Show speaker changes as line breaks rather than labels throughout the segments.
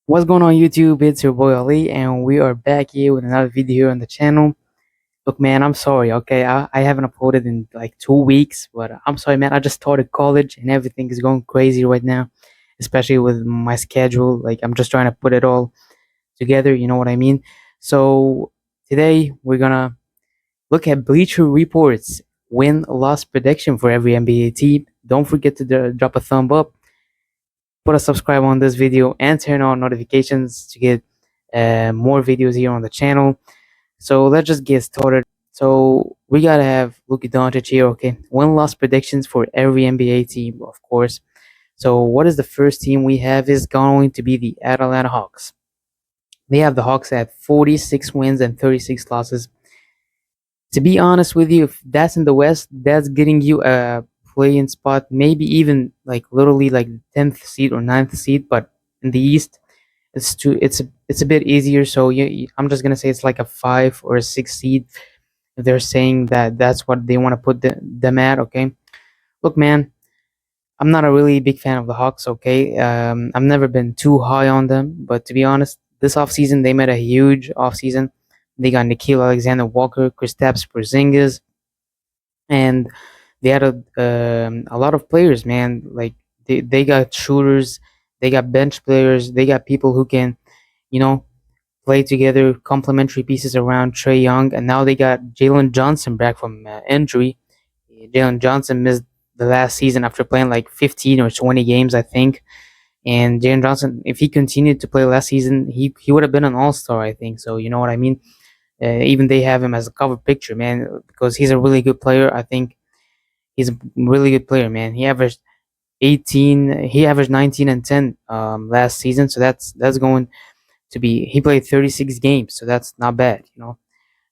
What's going on YouTube? It's your boy Ali and we are back here with another video here on the channel. Look man, I'm sorry, okay? I haven't uploaded in like 2 weeks, but I'm sorry man, I just started college and everything is going crazy right now, especially with my schedule. Like I'm just trying to put it all together, you know what I mean? So today we're gonna look at Bleacher Report's win-loss prediction for every NBA team. Don't forget to drop a thumb up, put a subscribe on this video, and turn on notifications to get more videos here on the channel. So let's just get started. So we gotta have Luka Doncic here, okay? Win-loss predictions for every NBA team, of course. So what is the first team we have is going to be the Atlanta Hawks. They have the Hawks at 46 wins and 36 losses. To be honest with you, if that's in the West, that's getting you a play-in spot, maybe even like literally like 10th seed or ninth seed. But in the East, it's a bit easier. So I'm just gonna say it's like a 5 or a 6 seed. If they're saying that that's what they want to put them at, okay. Look, man, I'm not a really big fan of the Hawks. Okay, I've never been too high on them, but to be honest, this offseason they made a huge offseason. They got Nikhil Alexander Walker, Kristaps Porzingis, and they had a lot of players, man. Like they got shooters, they got bench players, they got people who can, you know, play together, complementary pieces around Trey Young, and now they got Jalen Johnson back from injury. Jalen Johnson missed the last season after playing like 15 or 20 games, I think. And Jalen Johnson, if he continued to play last season, he would have been an All Star, I think. So you know what I mean. Even they have him as a cover picture, man, because he's a really good player. I think he's a really good player, man. He averaged 19 and 10 last season, so that's going to be. He played 36 games, so that's not bad, you know.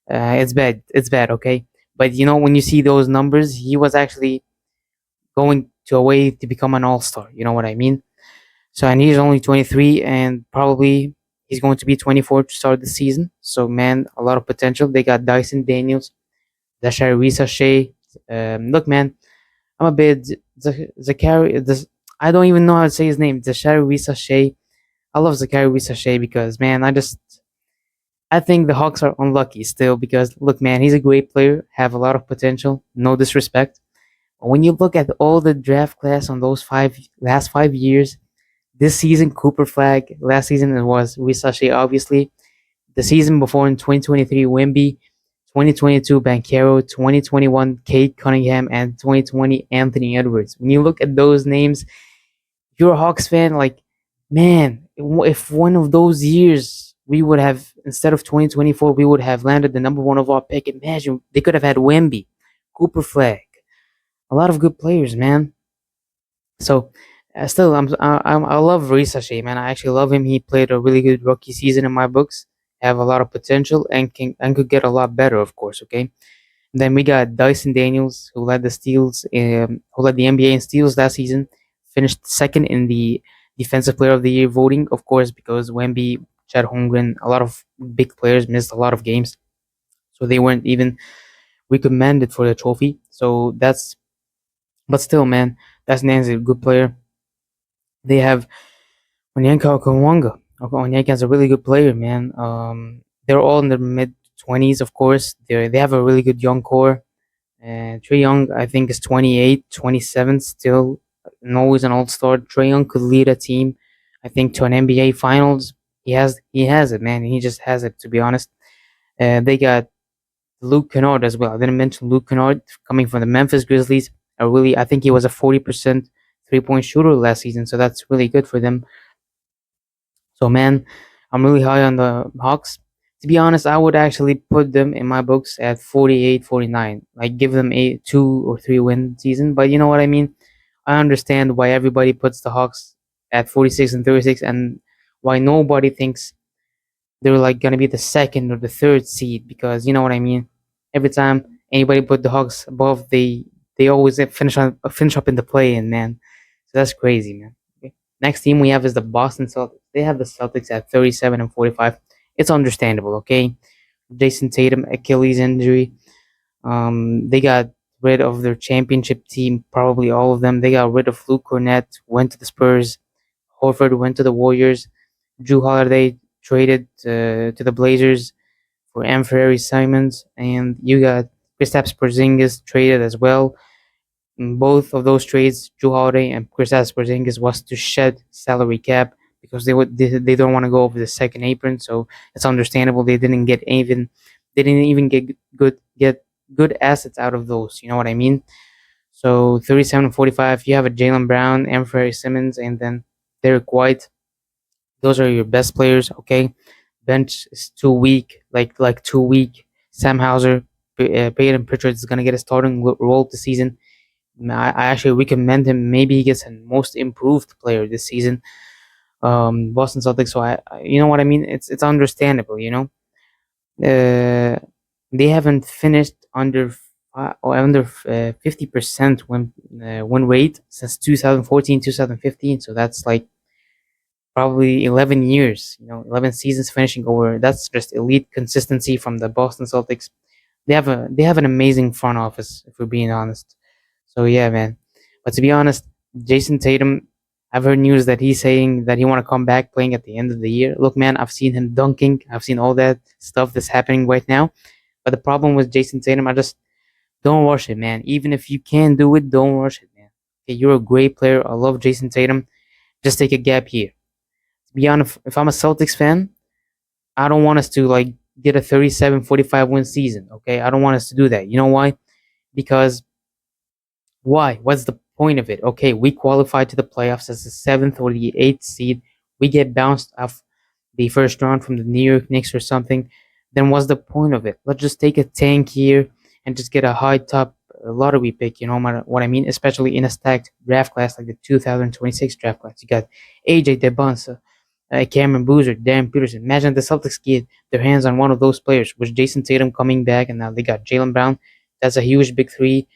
It's bad, okay. But you know when you see those numbers, he was actually going to a way to become an all-star. You know what I mean? So and he's only 23, and probably he's going to be 24 to start the season. So man, a lot of potential. They got Dyson Daniels, Zachary Shea. Look, man, I'm a bit Zachary. I don't even know how to say his name. Zachary Shea. I love Zachary Shea because man, I think the Hawks are unlucky still because look, man, he's a great player, have a lot of potential. No disrespect. When you look at all the draft class on those last 5 years, this season Cooper Flag, last season it was Risache, obviously. The season before in 2023 Wemby, 2022 Bankero, 2021 Kate Cunningham, and 2020 Anthony Edwards. When you look at those names, if you're a Hawks fan, like man, if one of those years we would have instead of 2024 we would have landed the number one overall pick. Imagine they could have had Wemby, Cooper Flag, a lot of good players, man. So still, I love Risashi, man. I actually love him. He played a really good rookie season in my books. Have a lot of potential and could get a lot better, of course. Okay. Then we got Dyson Daniels, who led the steals, who led the NBA in steals last season. Finished second in the Defensive Player of the Year voting, of course, because Wemby, Chad Holmgren, a lot of big players missed a lot of games, so they weren't even recommended for the trophy. So that's, but still, man, that's Nan's a good player. They have Onyanka Okongwanga. Onyanka is a really good player, man. They're all in their mid 20s, of course. They have a really good young core. And Trey Young, I think, is 28, 27 still, and always an all-star. Trey Young could lead a team, I think, to an NBA Finals. He has it, man. He just has it, to be honest. They got Luke Kennard as well. I didn't mention Luke Kennard coming from the Memphis Grizzlies. I think he was a 40% three-point shooter last season, so that's really good for them. So man, I'm really high on the Hawks. To be honest, I would actually put them in my books at 48, 49. Like give them a 2 or 3 win season. But you know what I mean? I understand why everybody puts the Hawks at 46 and 36 and why nobody thinks they're like gonna be the second or the third seed because you know what I mean? Every time anybody put the Hawks above they always finish up in the play in, man. So that's crazy, man. Okay. Next team we have is the Boston Celtics. They have the Celtics at 37 and 45. It's understandable, okay? Jason Tatum Achilles injury. They got rid of their championship team, probably all of them. They got rid of Luke Cornett, went to the Spurs. Horford went to the Warriors. Drew Holiday traded to the Blazers for Anthony Simons, and you got Kristaps Porzingis traded as well. In both of those trades, Drew Holiday and Kristaps Porzingis was to shed salary cap because they don't want to go over the second apron, so it's understandable they didn't even get good assets out of those. You know what I mean? So 37 and 45, you have a Jalen Brown, Anthony Simmons, and then Derek White. Those are your best players. Okay, bench is too weak, like too weak. Sam Hauser, Peyton Pritchard is gonna get a starting role this season. I actually recommend him. Maybe he gets a most improved player this season. Boston Celtics. So you know what I mean. It's understandable. You know, uh, they haven't finished under 50% win rate since 2014 2015. So that's like probably 11 years. You know, 11 seasons finishing over. That's just elite consistency from the Boston Celtics. They have an amazing front office, if we're being honest. So yeah, man. But to be honest, Jason Tatum, I've heard news that he's saying that he want to come back playing at the end of the year. Look, man, I've seen him dunking. I've seen all that stuff that's happening right now. But the problem with Jason Tatum, I just don't rush it, man. Even if you can do it, don't rush it, man. Okay, you're a great player. I love Jason Tatum. Just take a gap year. To be honest, if I'm a Celtics fan, I don't want us to like get a 37-45 win season. Okay, I don't want us to do that. You know why? Because why? What's the point of it? Okay, we qualified to the playoffs as the seventh or the eighth seed. We get bounced off the first round from the New York Knicks or something. Then what's the point of it? Let's just take a tank here and just get a high top lottery pick. You know what I mean? Especially in a stacked draft class like the 2026 draft class. You got AJ DeBonsa, Cameron Boozer, Darren Peterson. Imagine the Celtics get their hands on one of those players with Jason Tatum coming back, and now they got Jalen Brown. That's a huge big three.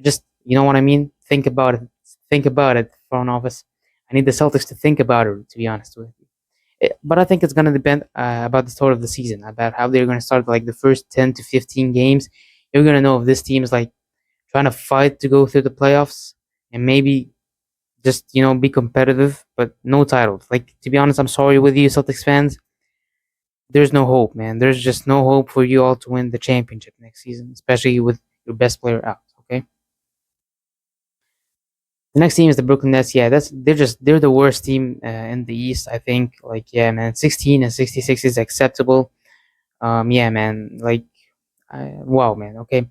Just, you know what I mean? Think about it. Think about it, front office. I need the Celtics to think about it, to be honest with you. But I think it's going to depend about the start of the season, about how they're going to start like the first 10 to 15 games. You're going to know if this team is like trying to fight to go through the playoffs and maybe just, be competitive, but no titles. Like, to be honest, I'm sorry with you, Celtics fans. There's no hope, man. There's just no hope for you all to win the championship next season, especially with your best player out, okay? The next team is the Brooklyn Nets. Yeah, they're the worst team in the East. I think. Like, yeah, man, 16 and 66 is acceptable. Yeah, man. Like, wow, man. Okay,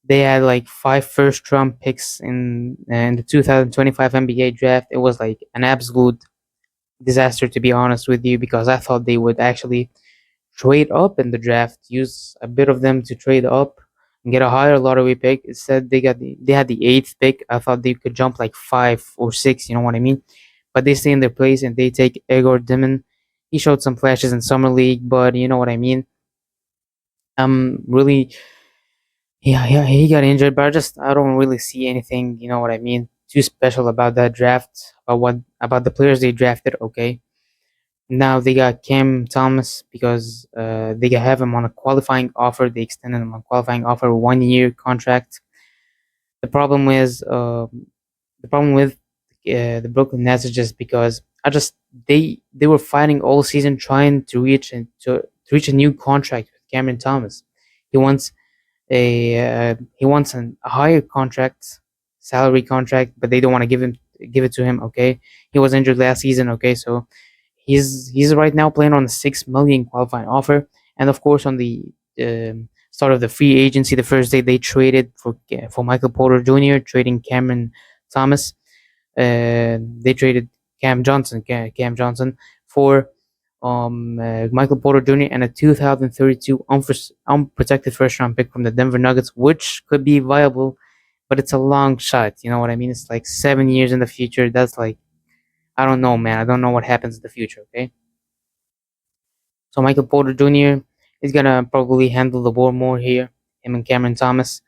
they had like five first round picks in the 2025 NBA draft. It was like an absolute disaster, to be honest with you, because I thought they would actually trade up in the draft, use a bit of them to trade up and get a higher lottery pick. Instead, they had the eighth pick. I thought they could jump like 5 or 6. You know what I mean? But they stay in their place and they take Igor Dimon. He showed some flashes in summer league, but you know what I mean. Really, yeah, yeah, he got injured, but I don't really see anything. You know what I mean? Too special about that draft. About the players they drafted? Okay, now they got Cam Thomas because they have him on a qualifying offer. They extended him on a qualifying offer, 1 year contract. The problem is the problem with the Brooklyn Nets is just because they were fighting all season trying to reach a new contract with Cameron Thomas. He wants a higher contract, salary contract, but they don't want to give it to him. Okay, he was injured last season. Okay, so he's right now playing on a 6 million qualifying offer, and of course on the start of the free agency, the first day they traded for Michael Porter Jr., trading Cameron Thomas. They traded Cam Johnson for Michael Porter Jr. and a 2032 unprotected first round pick from the Denver Nuggets, which could be viable, but it's a long shot. You know what I mean? It's like 7 years in the future. That's like, I don't know, man. I don't know what happens in the future. Okay, so Michael Porter Jr. is gonna probably handle the ball more here. Him and Cameron Thomas.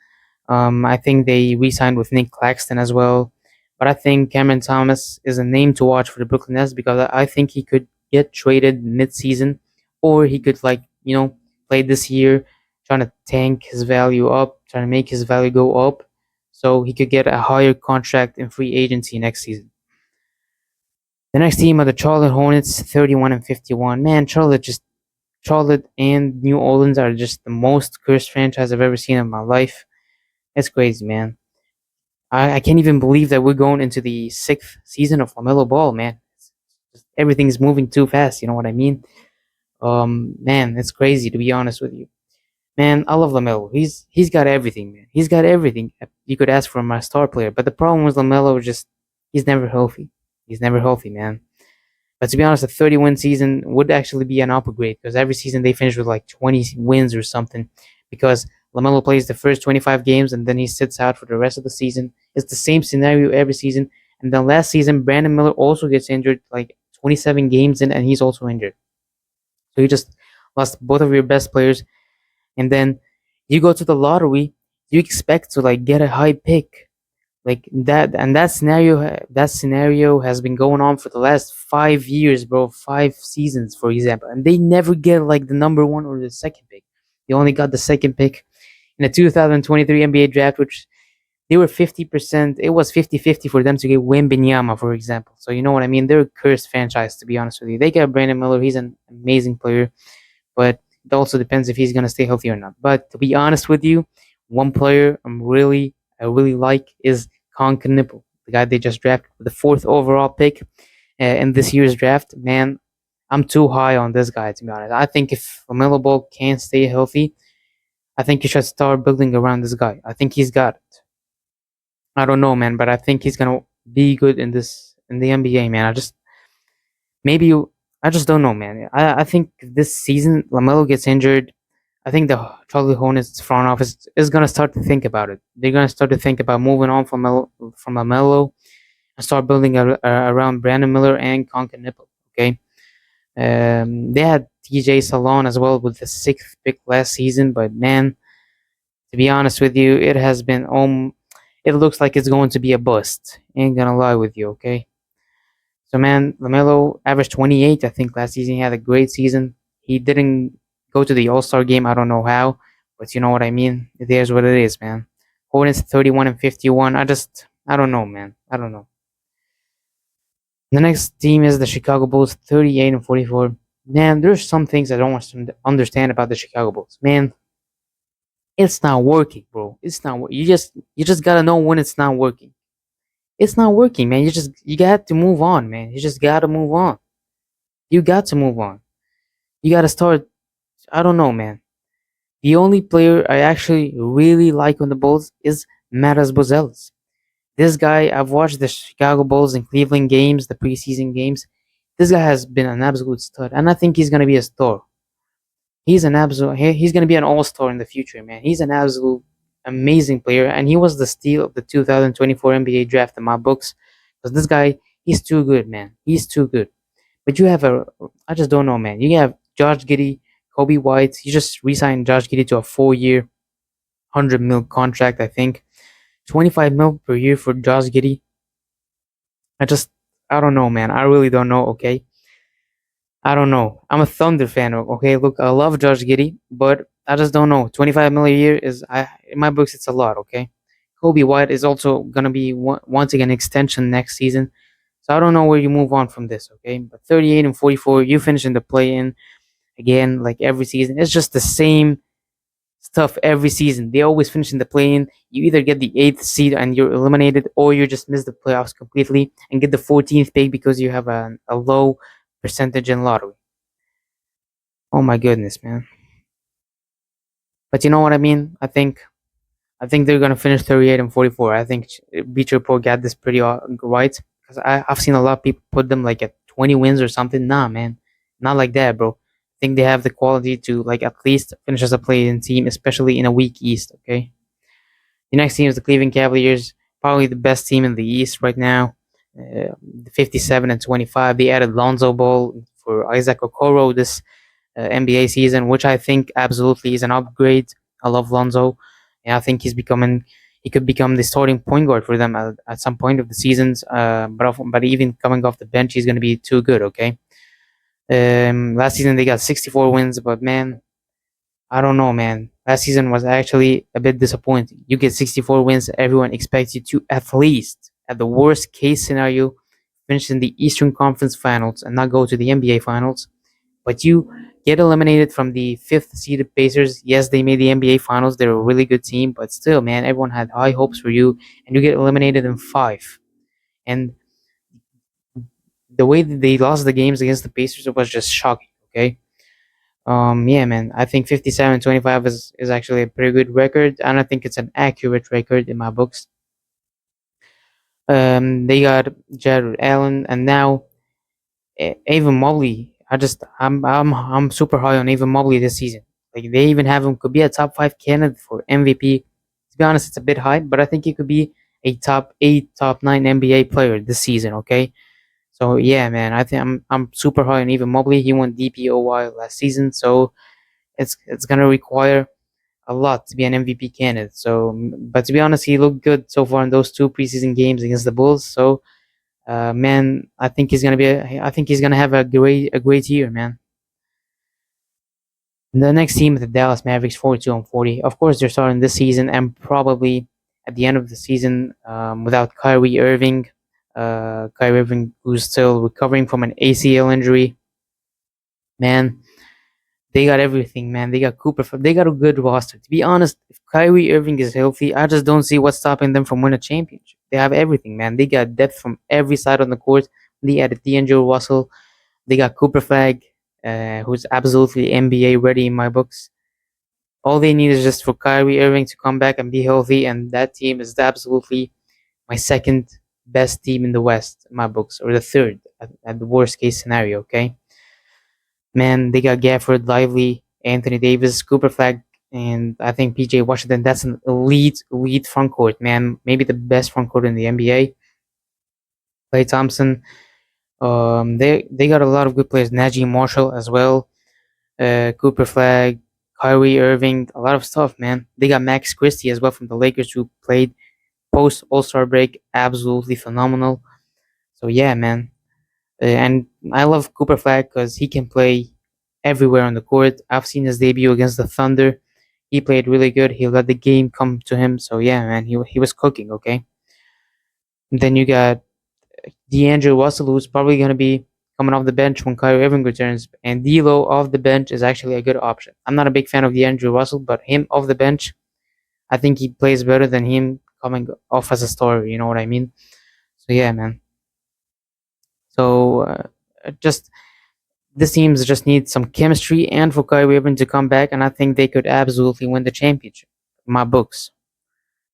I think they re-signed with Nick Claxton as well. But I think Cameron Thomas is a name to watch for the Brooklyn Nets because I think he could get traded mid-season, or he could play this year, trying to tank his value up, trying to make his value go up, so he could get a higher contract in free agency next season. The next team are the Charlotte Hornets, 31 and 51. Man, Charlotte and New Orleans are just the most cursed franchise I've ever seen in my life. It's crazy, man. I can't even believe that we're going into the sixth season of LaMelo Ball, man. Everything's moving too fast. You know what I mean? Man, it's crazy to be honest with you. Man, I love Lamelo. He's got everything, man. He's got everything you could ask from a star player. But the problem with Lamelo is just he's never healthy. He's never healthy, man. But to be honest, a 30-win season would actually be an upgrade because every season they finish with like 20 wins or something. Because Lamelo plays the first 25 games and then he sits out for the rest of the season. It's the same scenario every season. And then last season, Brandon Miller also gets injured like 27 games in, and he's also injured. So you just lost both of your best players, and then you go to the lottery. You expect to like get a high pick like that, and that scenario has been going on for the last 5 years, bro. 5 seasons, for example, and they never get like the number one or the second pick. They only got the second pick in the 2023 NBA draft, which they were 50%. It was 50-50 for them to get Wembenyama, for example. So you know what I mean? They're a cursed franchise, to be honest with you. They got Brandon Miller. He's an amazing player, but it also depends if he's gonna stay healthy or not. But to be honest with you, one player I really like is Conk Nipple, the guy they just drafted with the fourth overall pick in this year's draft. Man, I'm too high on this guy, to be honest. I think if Lamelo Ball can't stay healthy, I think you should start building around this guy. I think he's got it. I don't know, man, but I think he's gonna be good in the NBA, man. Maybe you, I just don't know, man. I think this season Lamelo gets injured. I think the Charlie Hornets front office is gonna start to think about it. They're gonna start to think about moving on from Lamelo and start building around Brandon Miller and Conker Nipple. Okay, they had TJ Salon as well with the sixth pick last season, but man, to be honest with you, it has been it looks like it's going to be a bust. Ain't gonna lie with you, okay? So man, Lamelo averaged 28. I think last season he had a great season. He didn't go to the All Star game. I don't know how, but you know what I mean. It is what it is, man. Hornets 31 and 51. I don't know, man. I don't know. The next team is the Chicago Bulls, 38 and 44. Man, there's some things I don't understand about the Chicago Bulls. Man, it's not working, bro. It's not. You just gotta know when it's not working. It's not working, man. You got to move on, man. You just gotta move on. You got to move on. You gotta start. I don't know, man. The only player I actually really like on the Bulls is Matas Bozelis. This guy, I've watched the Chicago Bulls and Cleveland games, the preseason games. This guy has been an absolute stud, and I think he's gonna be a star. He's gonna be an all-star in the future, man. He's an absolute amazing player, and he was the steal of the 2024 NBA draft in my books. Because this guy, he's too good, man. He's too good. But I just don't know, man. You have Josh Giddey, Kobe White. You just re-signed Josh Giddey to a 4-year, 100 mil contract, I think. 25 mil per year for Josh Giddey. I just, I don't know, man. I really don't know. Okay, I don't know. I'm a Thunder fan. Okay, look, I love Josh Giddey, but I just don't know. 25 mil a year in my books, it's a lot. Okay, Kobe White is also gonna be wanting an extension next season, so I don't know where you move on from this. Okay, but 38 and 44, you finish in the play-in again, like every season. It's just the same stuff every season. They always finish in the play-in. You either get the eighth seed and you're eliminated, or you just miss the playoffs completely and get the 14th pick because you have a low percentage in lottery. Oh my goodness, man. But you know what I mean? I think they're gonna finish 38 and 44. I think Bleacher Report got this pretty right because I've seen a lot of people put them like at 20 wins or something. Nah, man, not like that, bro. I think they have the quality to like at least finish as a play-in team, especially in a weak East. Okay. The next team is the Cleveland Cavaliers, probably the best team in the East right now. 57 and 25. They added Lonzo Ball for Isaac Okoro this NBA season, which I think absolutely is an upgrade. I love Lonzo, and I think he could become the starting point guard for them at some point of the seasons. But even coming off the bench, he's going to be too good. Okay. Last season they got 64 wins, but man, I don't know, man. Last season was actually a bit disappointing. You get 64 wins, everyone expects you to at least, at the worst case scenario, finish in the Eastern Conference Finals and not go to the NBA Finals, but you get eliminated from the fifth seeded Pacers. Yes, they made the NBA Finals. They're a really good team, but still, man, everyone had high hopes for you, and you get eliminated in five. And the way that they lost the games against the Pacers was just shocking. Okay. Yeah, man. I think 57-25 is actually a pretty good record, and I think it's an accurate record in my books. They got Jared Allen, and now Evan Mobley. I'm super high on Evan Mobley this season. Like they even have him could be a top five candidate for MVP. To be honest, it's a bit high, but I think he could be a top eight, top nine NBA player this season. Okay, so yeah, man, I think I'm super high on Evan Mobley. He won DPOY last season, so it's gonna require a lot to be an MVP candidate. So, but to be honest, he looked good so far in those two preseason games against the Bulls. So man, I think he's gonna I think he's gonna have a great year, man. The next team is the Dallas Mavericks, 42-40. Of course, they're starting this season and probably at the end of the season without Kyrie Irving. Kyrie Irving, who's still recovering from an ACL injury. Man, they got everything, man. They got Cooper. They got a good roster. To be honest, if Kyrie Irving is healthy, I just don't see what's stopping them from winning a championship. They have everything, man. They got depth from every side on the court. They added D'Angelo Russell. They got Cooper Flag, who's absolutely NBA ready in my books. All they need is just for Kyrie Irving to come back and be healthy, and that team is absolutely my second best team in the West in my books, or the third at the worst case scenario. Okay, man, they got Gafford, Lively, Anthony Davis, Cooper Flag, and I think PJ Washington. That's an elite front court, man. Maybe the best front court in the NBA. Clay Thompson. They got a lot of good players. Najee Marshall as well. Cooper Flag, Kyrie Irving, a lot of stuff, man. They got Max Christie as well from the Lakers who played post All Star break, absolutely phenomenal. So yeah, man. And I love Cooper Flag because he can play everywhere on the court. I've seen his debut against the Thunder. He played really good. He let the game come to him. So yeah, man, he was cooking. Okay. And then you got D'Angelo Russell, who's probably going to be coming off the bench when Kyrie Irving returns. And D'Lo off the bench is actually a good option. I'm not a big fan of D'Angelo Russell, but him off the bench, I think he plays better than him coming off as a starter. You know what I mean? So yeah, man. So just this teams just need some chemistry and for Kyrie Irving to come back, and I think they could absolutely win the championship. In my books.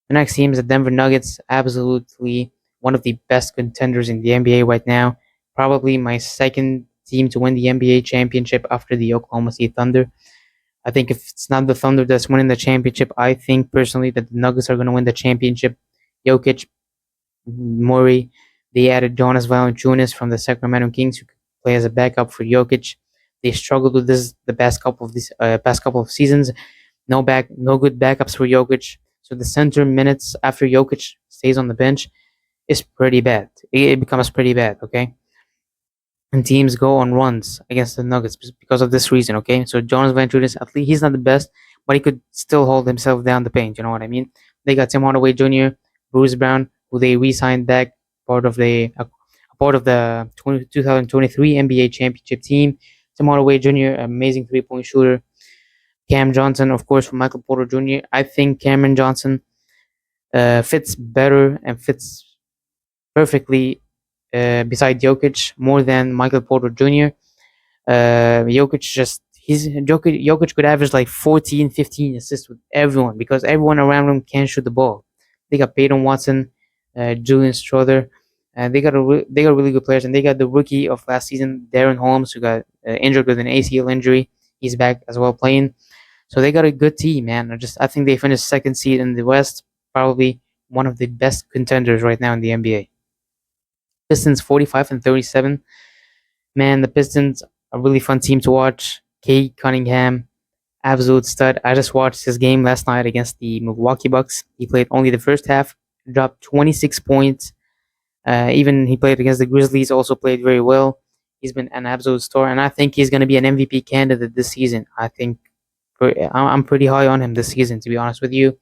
The next team is the Denver Nuggets, absolutely one of the best contenders in the NBA right now. Probably my second team to win the NBA championship after the Oklahoma City Thunder. I think if it's not the Thunder that's winning the championship, I think personally that the Nuggets are going to win the championship. Jokic, Murray, they added Jonas Valanciunas from the Sacramento Kings who could play as a backup for Jokic. They struggled with this the past couple of seasons. No good backups for Jokic. So the center minutes after Jokic stays on the bench is pretty bad. It becomes pretty bad, okay? And teams go on runs against the Nuggets because of this reason, okay? So Jonas Valanciunas, at least he's not the best, but he could still hold himself down the paint, you know what I mean? They got Tim Hardaway Jr., Bruce Brown, who they re-signed back, part of the part of the 2023 NBA championship team. Tim Hardaway Jr., amazing three-point shooter. Cam Johnson, of course, from Michael Porter Jr. I think Cameron Johnson fits better and fits perfectly beside Jokic more than Michael Porter Jr. Jokic Jokic could average like 14, 15 assists with everyone because everyone around him can shoot the ball. They got Peyton Watson, Julian Strother. They got really good players, and they got the rookie of last season, Darren Holmes, who got injured with an ACL injury. He's back as well playing. So they got a good team, man. I think they finished second seed in the West, probably one of the best contenders right now in the NBA. Pistons 45-37. Man, the Pistons a really fun team to watch. Kate Cunningham, absolute stud. I just watched his game last night against the Milwaukee Bucks. He played only the first half, dropped 26 points. Even he played against the Grizzlies, also played very well. He's been an absolute star, and I think he's going to be an MVP candidate this season. I'm pretty high on him this season, to be honest with you.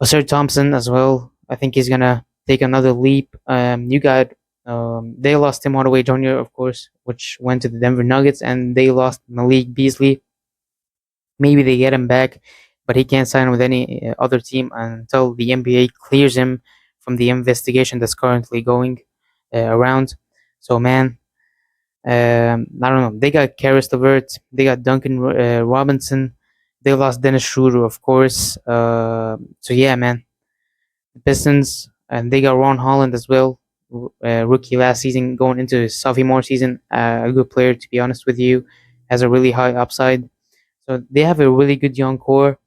Sir Thompson as well. I think he's gonna take another leap. You got They lost Tim Hardaway Jr., of course, which went to the Denver Nuggets, and they lost Malik Beasley. Maybe they get him back, but he can't sign with any other team until the NBA clears him from the investigation that's currently going around. So, man, I don't know. They got Karis LeVert, they got Duncan Robinson, they lost Dennis Schroeder, of course. So, yeah, man, the Pistons, and they got Ron Holland as well, rookie last season, going into his sophomore season. A good player, to be honest with you, has a really high upside. So they have a really good young core,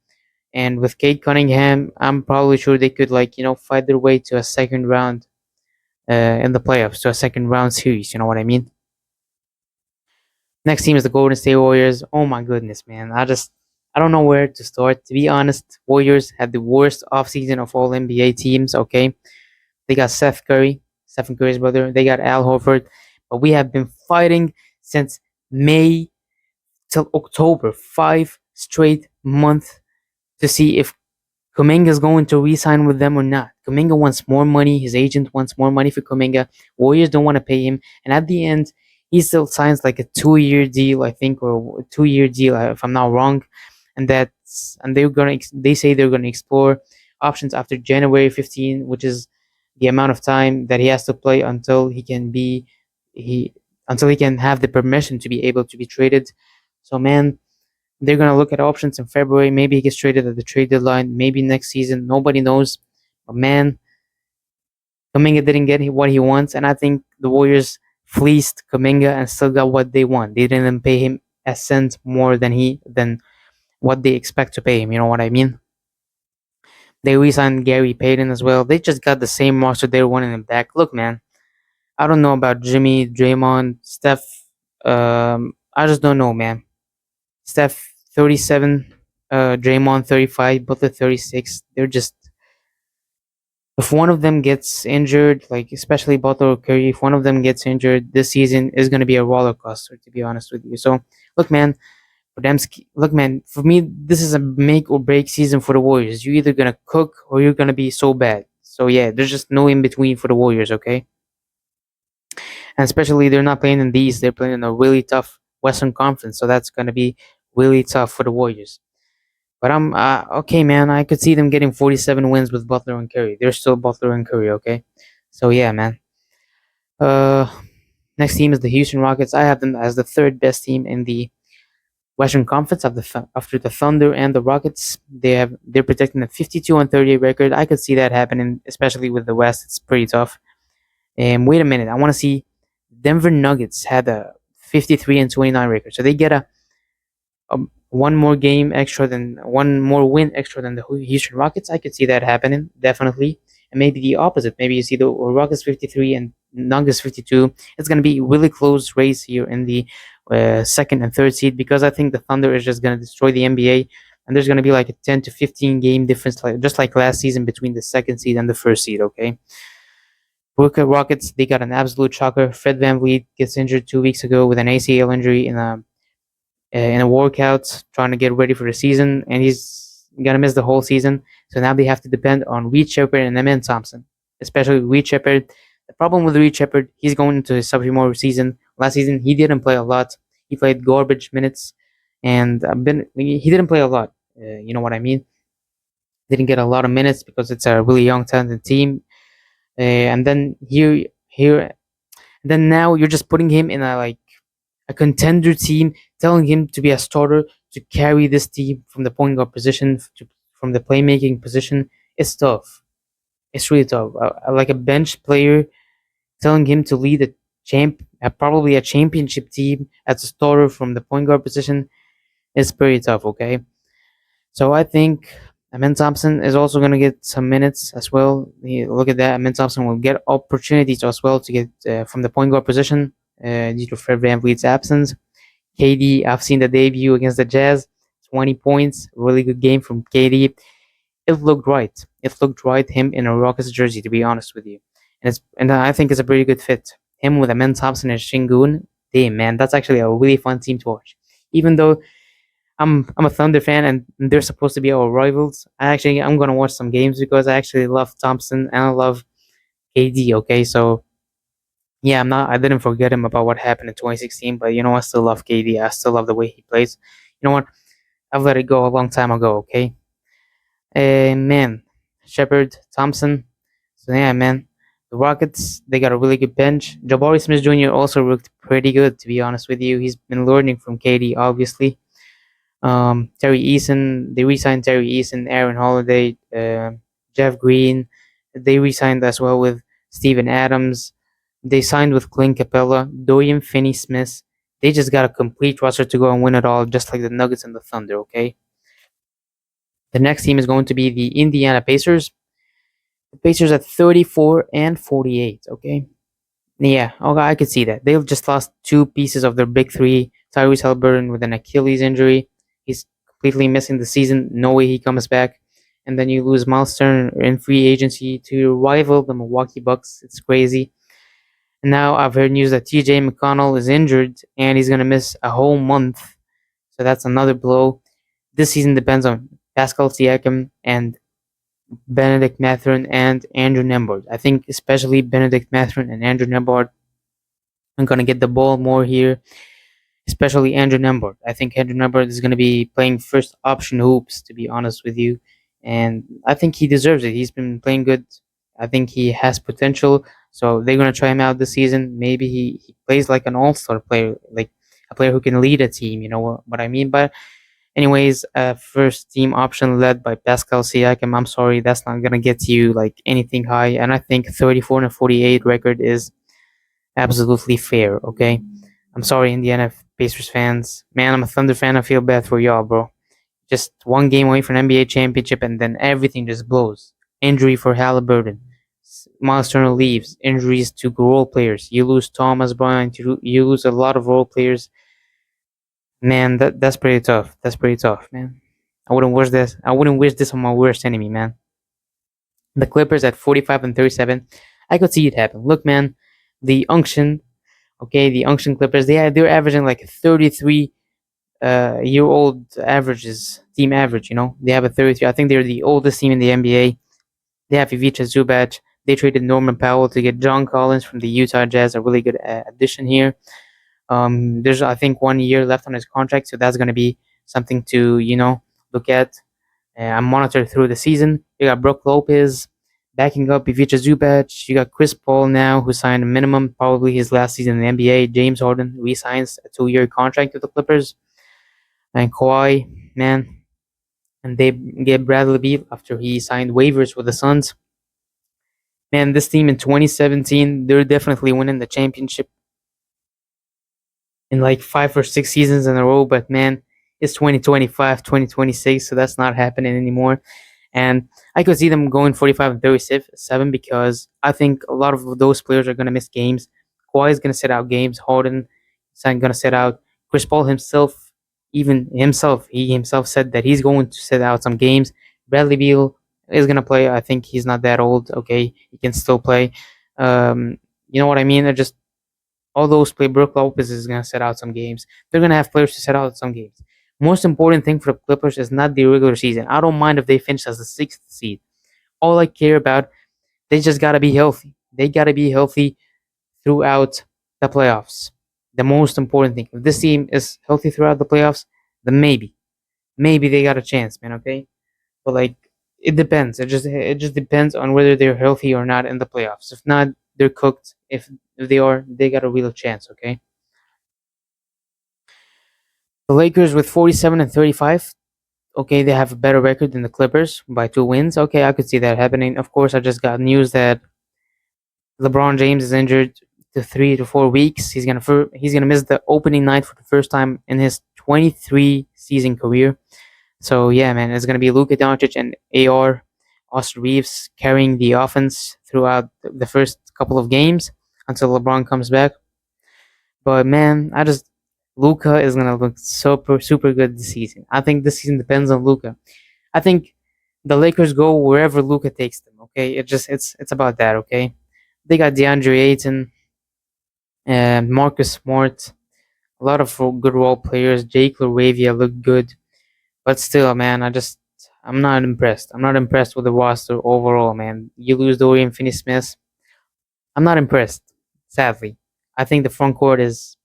and with Kate Cunningham, I'm probably sure they could fight their way to a second round in the playoffs, to a second round series. You know what I mean? Next team is the Golden State Warriors. Oh my goodness, man! I don't know where to start. To be honest, Warriors had the worst offseason of all NBA teams. Okay, they got Stephen Curry's brother. They got Al Horford, but we have been fighting since May till October, 5 straight months to see if Kuminga is going to re-sign with them or not. Kuminga wants more money. His agent wants more money for Kuminga. Warriors don't want to pay him, and at the end, he still signs like a 2-year deal, I think, or a 2-year deal, if I'm not wrong. And they say they're gonna explore options after January 15, which is the amount of time that he has to play he until he can have the permission to be able to be traded. So, man, they're gonna look at options in February. Maybe he gets traded at the trade deadline. Maybe next season. Nobody knows. But, man, Kuminga didn't get what he wants, and I think the Warriors fleeced Kuminga and still got what they want. They didn't pay him a cent more than what they expect to pay him. You know what I mean? They re-signed Gary Payton as well. They just got the same roster. They're wanting him back. Look, man, I don't know about Jimmy, Draymond, Steph. I just don't know, man. Steph 37, Draymond 35, Butler 36. They're just, if one of them gets injured, like especially Butler or Curry, if one of them gets injured, this season is going to be a roller coaster, to be honest with you. So, look, man, look, man, for me, this is a make or break season for the Warriors. You're either going to cook or you're going to be so bad. So, yeah, there's just no in between for the Warriors, okay? And especially they're not playing in the East, they're playing in a really tough Western Conference. So, that's going to be really tough for the Warriors. But I'm okay, man. I could see them getting 47 wins with Butler and Curry. They're still Butler and Curry, okay? So yeah, man. Uh, Next team is the Houston Rockets. I have them as the third best team in the Western Conference after the Thunder and the Rockets. They're projecting a 52-38 record. I could see that happening, especially with the West. It's pretty tough. And wait a minute, I want to see Denver Nuggets had a 53-29 record, so they get a one more win extra than the Houston Rockets. I could see that happening definitely, and maybe the opposite. Maybe you see the Rockets 53 and Nuggets 52. It's going to be really close race here in the second and third seed, because I think the Thunder is just going to destroy the NBA, and there's going to be like a 10 to 15 game difference, just like last season between the second seed and the first seed. Okay. Rockets, they got an absolute shocker. Fred VanVleet gets injured 2 weeks ago with an ACL injury in a workout trying to get ready for the season, and he's gonna miss the whole season. So now they have to depend on Reed Shepard and Amen Thompson, especially Reed Shepard. The problem with Reed Shepard, he's going into his sophomore season. Last season, he didn't play a lot. He played garbage minutes, and he didn't play a lot. You know what I mean? Didn't get a lot of minutes because it's a really young, talented team. And then then now you're just putting him in a contender team, telling him to be a starter to carry this team from the point guard position from the playmaking position. It's tough. It's really tough. Like a bench player telling him to lead probably a championship team as a starter from the point guard position is pretty tough. Okay, so I think Amen Thompson is also going to get some minutes as well. Look at that. Amen Thompson will get opportunities as well to get from the point guard position due to Fred VanVleet's absence. KD, I've seen the debut against the Jazz, 20 points, really good game from KD. It looked right. It looked right, him in a Rockets jersey, to be honest with you. And I think it's a pretty good fit. Him with Amen Thompson and Shingun, damn, man, that's actually a really fun team to watch. Even though I'm a Thunder fan and they're supposed to be our rivals, I'm gonna watch some games because I actually love Thompson and I love KD. Okay, so Yeah, I'm not. I didn't forget him about what happened in 2016, but you know, I still love KD. I still love the way he plays. You know what? I've let it go a long time ago. Okay, man, Shepard, Thompson. So yeah, man, the Rockets they got a really good bench. Jabari Smith Jr. also looked pretty good, to be honest with you. He's been learning from KD, obviously. Terry Eason, they re-signed Terry Eason, Aaron Holiday, Jeff Green. They re-signed as well with Steven Adams. They signed with Clint Capella, Dorian Finney-Smith. They just got a complete roster to go and win it all, just like the Nuggets and the Thunder. Okay. The next team is going to be the Indiana Pacers. The Pacers at 34 and 48. Okay. Yeah, okay, I could see that. They've just lost two pieces of their big three. Tyrese Halliburton with an Achilles injury. He's completely missing the season. No way he comes back. And then you lose Miles Turner in free agency to rival the Milwaukee Bucks. It's crazy. And now I've heard news that TJ McConnell is injured and he's going to miss a whole month. So that's another blow. This season depends on Pascal Siakam and Benedict Mathurin and Andrew Nembhard. I think especially Benedict Mathurin and Andrew Nembhard are going to get the ball more here, especially Andrew Nembhard. I think Andrew Nembhard is going to be playing first option hoops, to be honest with you. And I think he deserves it. He's been playing good. I think he has potential. So they're going to try him out this season. Maybe he plays like an all star player, like a player who can lead a team. You know what I mean? But anyways, first team option led by Pascal Siakam. I'm sorry, that's not gonna get you like anything high. And I think 34 and 48 record is absolutely fair. Okay, I'm sorry, Indiana Pacers fans. Man, I'm a Thunder fan. I feel bad for y'all, bro. Just one game away from an NBA championship, and then everything just blows. Injury for Halliburton. Miles Turner leaves. Injuries to role players. You lose Thomas Bryant. You lose a lot of role players. Man, that's pretty tough. That's pretty tough, man. I wouldn't wish this. I wouldn't wish this on my worst enemy, man. The Clippers at 45 and 37. I could see it happen. Look, man, the Unction, okay, the Unction Clippers. They're averaging like 33 year old averages, team average. You know, they have a 33. I think they're the oldest team in the NBA. They have Ivica Zubac. They traded Norman Powell to get John Collins from the Utah Jazz, a really good addition here. There's I think 1 year left on his contract, so that's going to be something to look at and monitor through the season. You got Brook Lopez backing up Ivica Zubac. You got Chris Paul now, who signed a minimum, probably his last season in the NBA. James Harden re-signs a 2 year contract with the Clippers, and Kawhi, man, and they get Bradley Beal after he signed waivers with the Suns. Man, this team in 2017, they're definitely winning the championship in like 5 or 6 seasons in a row. But man, it's 2025, 2026, so that's not happening anymore. And I could see them going 45 and 37 because I think a lot of those players are going to miss games. Kawhi is going to sit out games. Harden is going to sit out. Chris Paul himself, he himself said that he's going to sit out some games. Bradley Beal is going to play. I think he's not that old. Okay, he can still play. You know what I mean? I just all those play Brook Lopez is gonna set out some games. They're gonna have players to set out some games. Most important thing for the Clippers is not the regular season. I don't mind if they finish as the sixth seed. All I care about, they just gotta be healthy. They gotta be healthy throughout the playoffs. The most important thing. If this team is healthy throughout the playoffs, then maybe they got a chance, man. Okay, but like it depends. It just depends on whether they're healthy or not in the playoffs. If not, they're cooked. If they are, they got a real chance. Okay. The Lakers with 47 and 35. Okay, they have a better record than the Clippers by 2 wins. Okay, I could see that happening. Of course, I just got news that LeBron James is injured to 3 to 4 weeks. He's gonna miss the opening night for the first time in his 23 season career. So yeah, man, it's gonna be Luka Doncic and AR Austin Reeves carrying the offense throughout the first couple of games until LeBron comes back. But man, Luca is gonna look super good this season. I think this season depends on Luca. I think the Lakers go wherever Luca takes them. Okay, it's about that. Okay, they got DeAndre Ayton and Marcus Smart, a lot of good role players. Jake LaRavia looked good, but still, man, I'm not impressed. I'm not impressed with the roster overall, man. You lose Dorian Finney-Smith. I'm not impressed. Sadly, I think the front court is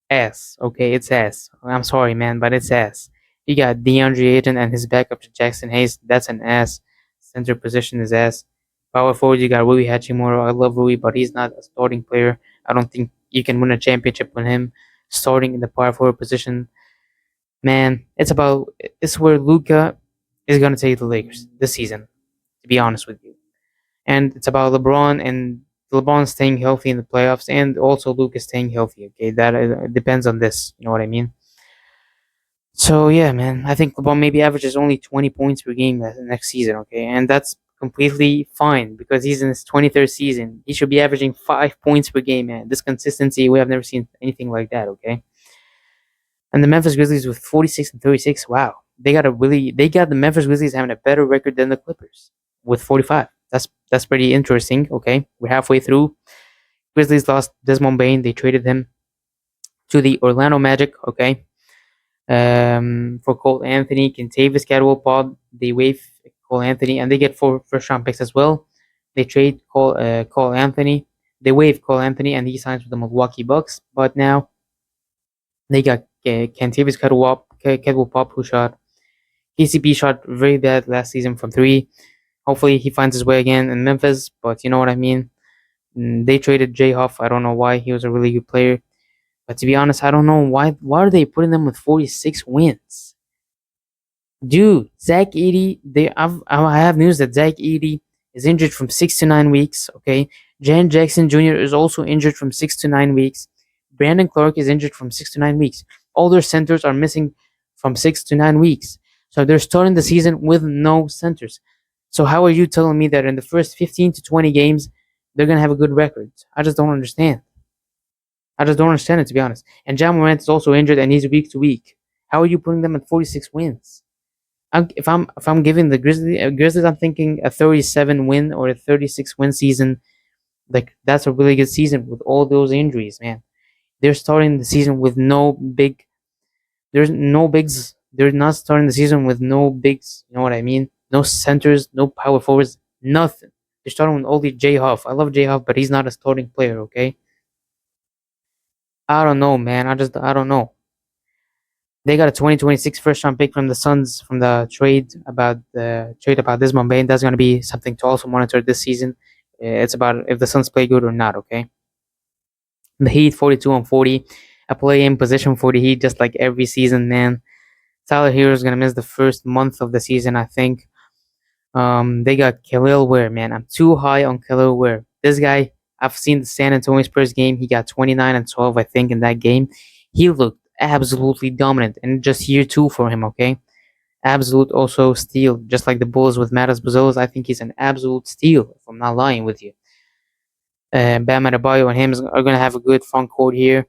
ass. Okay, it's ass. I'm sorry, man, but it's ass. You got DeAndre Ayton and his backup to Jackson Hayes. That's an ass. Center position is ass. Power forward, you got Rui Hachimura. I love Rui, but he's not a starting player. I don't think you can win a championship with him starting in the power forward position. Man, it's where Luca is gonna take the Lakers this season. To be honest with you, and it's about LeBron and LeBron staying healthy in the playoffs, and also Luca staying healthy. Okay, that depends on this. You know what I mean? So yeah, man, I think LeBron maybe averages only 20 points per game next season. Okay, and that's completely fine because he's in his 23rd season. He should be averaging 5 points per game, man. This consistency, we have never seen anything like that. Okay, and the Memphis Grizzlies with 46 and 36. Wow, they got the Memphis Grizzlies having a better record than the Clippers with 45. That's pretty interesting. Okay, we're halfway through. Grizzlies lost Desmond Bain. They traded him to the Orlando Magic. Okay, for Cole Anthony, Kentavious Caldwell-Pope. They waive Cole Anthony, and they get 4 first-round picks as well. They trade Cole Anthony. They waive Cole Anthony, and he signs with the Milwaukee Bucks. But now they got Kentavious Caldwell-Pope, who shot KCP shot very bad last season from three. Hopefully, he finds his way again in Memphis. But you know what I mean. They traded Jay Huff. I don't know why. He was a really good player. But to be honest, I don't know why. Why are they putting them with 46 wins? Dude, Zach Eady. I have news that Zach Eady is injured from 6 to 9 weeks. Okay, Jan Jackson Jr. is also injured from 6 to 9 weeks. Brandon Clark is injured from 6 to 9 weeks. All their centers are missing from 6 to 9 weeks. So they're starting the season with no centers. So how are you telling me that in the first 15 to 20 games they're gonna have a good record? I just don't understand. I just don't understand it, to be honest. And John Morant is also injured and he's week to week. How are you putting them at 46 wins? If I'm giving the Grizzlies, I'm thinking a 37 win or a 36 win season. Like that's a really good season with all those injuries, man. They're starting the season with no big. There's no bigs. They're not starting the season with no bigs. You know what I mean? No centers, no power forwards, nothing. They're starting with only J Huff. I love J Huff, but he's not a starting player. Okay. I don't know, man. I don't know. They got a 2026 first round pick from the Suns from the trade about Desmond Bain. That's going to be something to also monitor this season. It's about if the Suns play good or not. Okay. The Heat 42 and 40, a play in position for the Heat just like every season, man. Tyler Hero is going to miss the first month of the season, I think. They got Khalil Ware, man. I'm too high on Khalil Ware. This guy, I've seen the San Antonio Spurs game. He got 29 and 12, I think, in that game. He looked absolutely dominant, and just year two for him. Okay, absolute also steal, just like the Bulls with Matas Bazolas. I think he's an absolute steal. If I'm not lying with you, Bam Adebayo and him are gonna have a good front court here.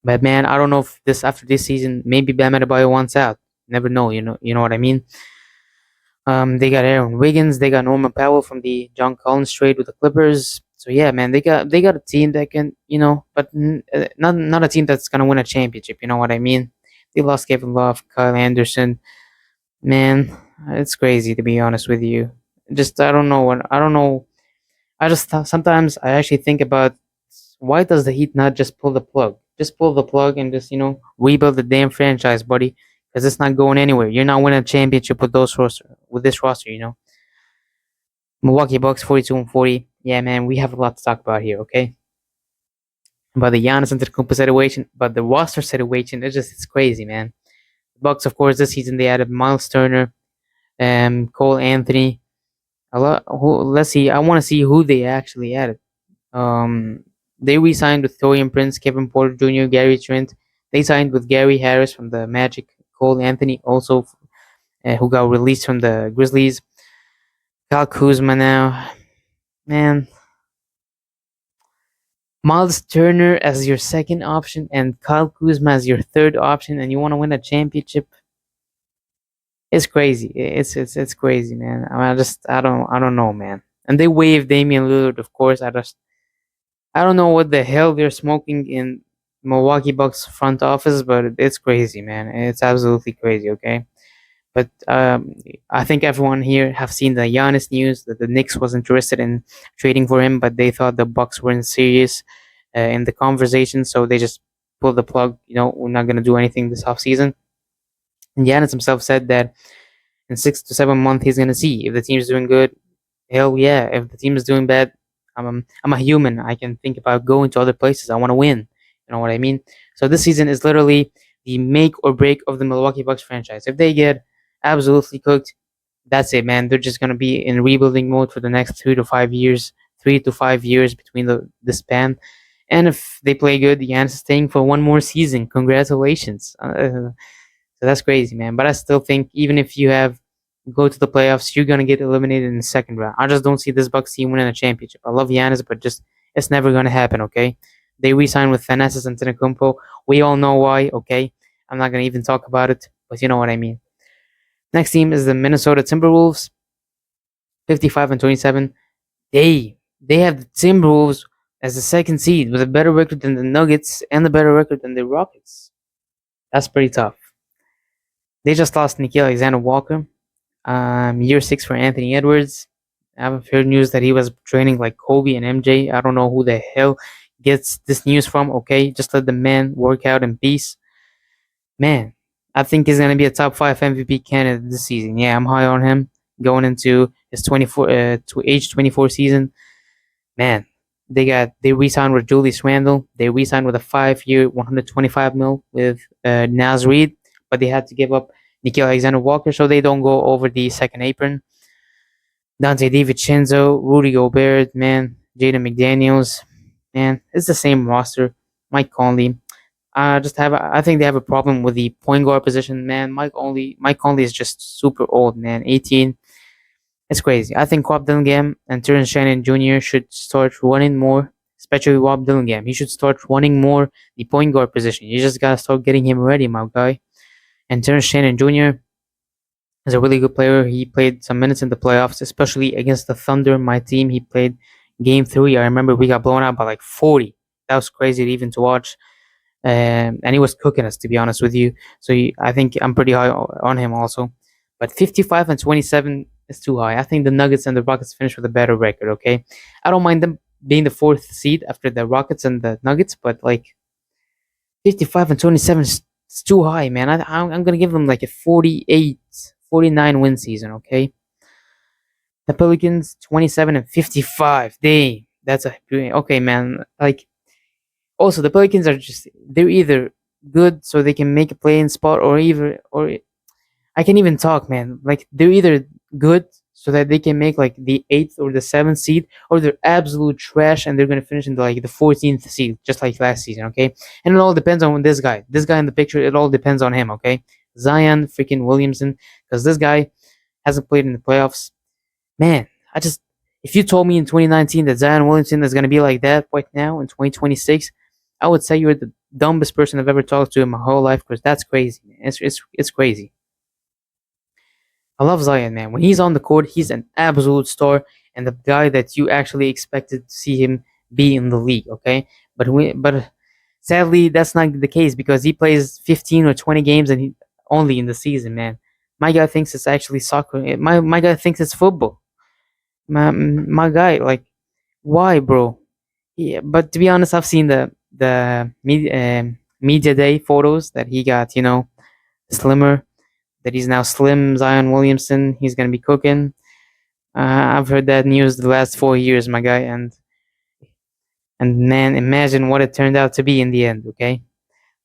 But man, I don't know if this after this season, maybe Bam Adebayo wants out. Never know. You know what I mean. They got Aaron Wiggins, they got Norman Powell from the John Collins trade with the Clippers. So yeah, man, they got a team that can, but not a team that's gonna win a championship. You know what I mean? They lost Kevin Love, Kyle Anderson. Man, it's crazy to be honest with you. Just I don't know. Sometimes I actually think about why does the Heat not just pull the plug? Just pull the plug and just rebuild the damn franchise, buddy, because it's not going anywhere. You're not winning a championship with this roster. Milwaukee Bucks 42 and 40. Yeah, man, we have a lot to talk about here. Okay, about the Giannis Antetokounmpo situation, but the roster situation it's crazy, man. The Bucks, of course, this season they added Miles Turner, Cole Anthony. A lot. Let's see. I want to see who they actually added. Um, they re-signed with Torian Prince, Kevin Porter Jr., Gary Trent. They signed with Gary Harris from the Magic, Cole Anthony also, who got released from the Grizzlies. Kyle Kuzma now, man. Miles Turner as your second option and Kyle Kuzma as your third option, and you want to win a championship. It's crazy. It's crazy, man. I don't know, man. And they waived Damian Lillard, of course. I don't know what the hell they're smoking in Milwaukee Bucks front office, but it's crazy, man. It's absolutely crazy. Okay, But I think everyone here have seen the Giannis news that the Knicks was interested in trading for him, but they thought the Bucks weren't serious in the conversation, so they just pulled the plug. We're not gonna do anything this offseason. And Giannis himself said that in 6 to 7 months he's gonna see if the team's doing good. Hell yeah! If the team is doing bad, I'm a human. I can think about going to other places. I want to win. You know what I mean? So this season is literally the make or break of the Milwaukee Bucks franchise. If they get absolutely cooked, that's it, man. They're just gonna be in rebuilding mode for the next 3 to 5 years. 3 to 5 years between the span. And if they play good, Giannis is staying for one more season. Congratulations. So that's crazy, man. But I still think even if you have go to the playoffs, you're gonna get eliminated in the second round. I just don't see this Bucks team winning a championship. I love Giannis, but just it's never gonna happen. Okay, they re-signed with Thanasis and Antetokounmpo. We all know why. Okay, I'm not gonna even talk about it, but you know what I mean. Next team is the Minnesota Timberwolves, 55-27. They have the Timberwolves as the second seed with a better record than the Nuggets and a better record than the Rockets. That's pretty tough. They just lost Nikhil Alexander Walker. Year six for Anthony Edwards. I've heard news that he was training like Kobe and MJ. I don't know who the hell gets this news from. Okay, just let the man work out in peace. Man, I think he's gonna be a top five MVP candidate this season. Yeah, I'm high on him going into his 24 season. Man, they re-signed with Julius Randle. They re-signed with a 5 year, 125 mil with Naz Reid, but they had to give up Nikhil Alexander Walker so they don't go over the second apron. Dante DiVincenzo, Rudy Gobert, man, Jaden McDaniels, man, it's the same roster. Mike Conley. I think they have a problem with the point guard position, man. Mike Conley is just super old, man. 18. It's crazy. I think Rob Dillingham and Terrence Shannon Jr. should start running more, especially Rob Dillingham. He should start running more the point guard position. You just gotta start getting him ready, my guy. And Terrence Shannon Jr. is a really good player. He played some minutes in the playoffs, especially against the Thunder, my team. He played game three. I remember we got blown out by like 40. That was crazy even to watch. And he was cooking us, to be honest with you. So I think I'm pretty high on him also. But 55-27 is too high. I think the Nuggets and the Rockets finish with a better record. Okay, I don't mind them being the fourth seed after the Rockets and the Nuggets, but like 55-27 is too high, man. I'm gonna give them like a 48, 49 win season. Okay, the Pelicans 27-55. Dang, that's a okay, man. Like also the Pelicans are just they're either good so they can make a play in spot or I can even talk, man. Like they're either good so that they can make like the eighth or the seventh seed, or they're absolute trash and they're gonna finish in the 14th seed, just like last season. Okay, and it all depends on this guy. This guy in the picture, it all depends on him. Okay, Zion freaking Williamson, because this guy hasn't played in the playoffs. Man, I just if you told me in 2019 that Zion Williamson is gonna be like that right now in 2026, I would say you're the dumbest person I've ever talked to in my whole life, because that's crazy. Man. It's crazy. I love Zion, man. When he's on the court, he's an absolute star and the guy that you actually expected to see him be in the league. Okay, but sadly that's not the case because he plays 15 or 20 games and he only in the season, man. My guy thinks it's actually soccer. My guy thinks it's football. My guy, like, why, bro? Yeah, but to be honest, I've seen the media day photos that he got. Slimmer, that he's now slim Zion Williamson. He's gonna be cooking. I've heard that news the last 4 years, my guy, and man, imagine what it turned out to be in the end. Okay,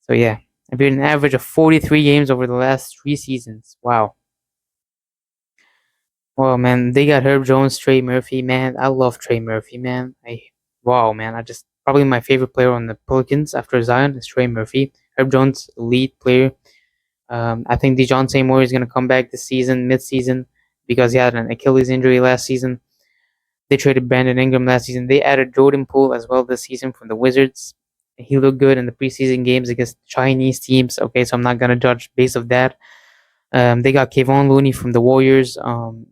so yeah, I've been an average of 43 games over the last 3 seasons. Wow. Well, man, they got Herb Jones, Trey Murphy. Man, I love Trey Murphy. Man, wow, man, I just probably my favorite player on the Pelicans after Zion is Trey Murphy. Herb Jones, elite player. I think DeJounte Moore is going to come back this season, mid-season, because he had an Achilles injury last season. They traded Brandon Ingram last season. They added Jordan Poole as well this season from the Wizards. He looked good in the preseason games against Chinese teams. Okay, so I'm not going to judge based of that. They got Kevon Looney from the Warriors.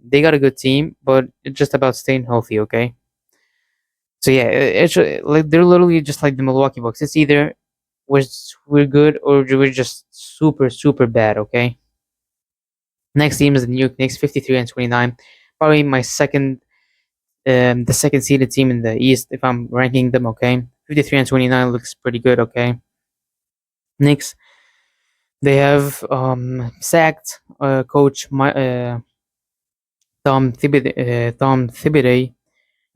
They got a good team, but it's just about staying healthy. Okay, so yeah, it's like they're literally just like the Milwaukee Bucks. It's either we're good or we're just super bad. Okay, Next team is the New York Knicks, 53-29. Probably my the second seeded team in the East if I'm ranking them. Okay, 53-29 looks pretty good. Okay, Knicks, they have sacked coach Tom Thibodeau.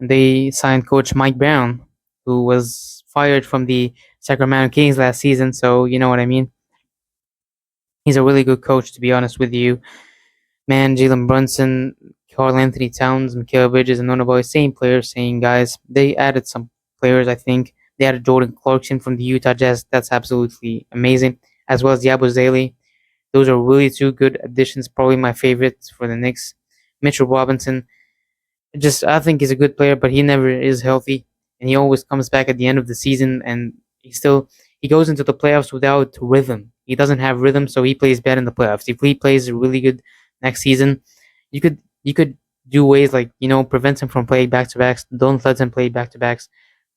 They signed coach Mike Brown, who was fired from the Sacramento Kings last season. So you know what I mean. He's a really good coach, to be honest with you. Man, Jalen Brunson, Carl Anthony Towns, Mikal Bridges, and Nonaboy, same players, same guys. They added some players, I think. They added Jordan Clarkson from the Utah Jazz. That's absolutely amazing. As well as Yabo Zaley. Those are really two good additions. Probably my favorites for the Knicks. Mitchell Robinson, just I think he's a good player, but he never is healthy, and he always comes back at the end of the season, and he goes into the playoffs without rhythm. He doesn't have rhythm, so he plays bad in the playoffs. If he plays really good next season, you could do ways like prevent him from playing back to backs. Don't let him play back to backs.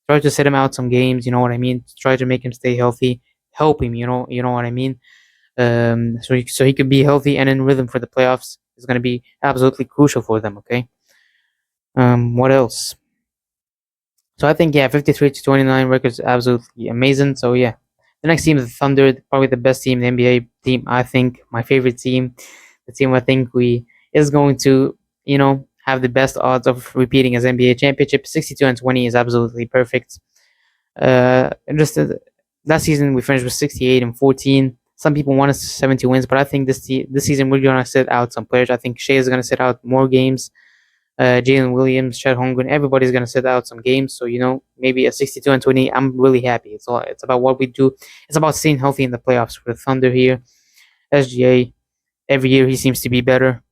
Try to sit him out some games. You know what I mean. Try to make him stay healthy. Help him. You know what I mean. So he could be healthy and in rhythm for the playoffs. Is going to be absolutely crucial for them. Okay. What else? So I think 53-29 records absolutely amazing. So yeah, the next team is the Thunder, probably the best team in the NBA team. I think my favorite team, the team I think we is going to have the best odds of repeating as NBA championship. 62-20 is absolutely perfect. Just last season we finished with 68-14. Some people want us 70 wins, but I think this season we're gonna sit out some players. I think Shea is gonna sit out more games. Jalen Williams, Chet Holmgren, everybody's gonna sit out some games. So maybe a 62-20. I'm really happy. It's about what we do. It's about staying healthy in the playoffs for the Thunder here. SGA, every year he seems to be better.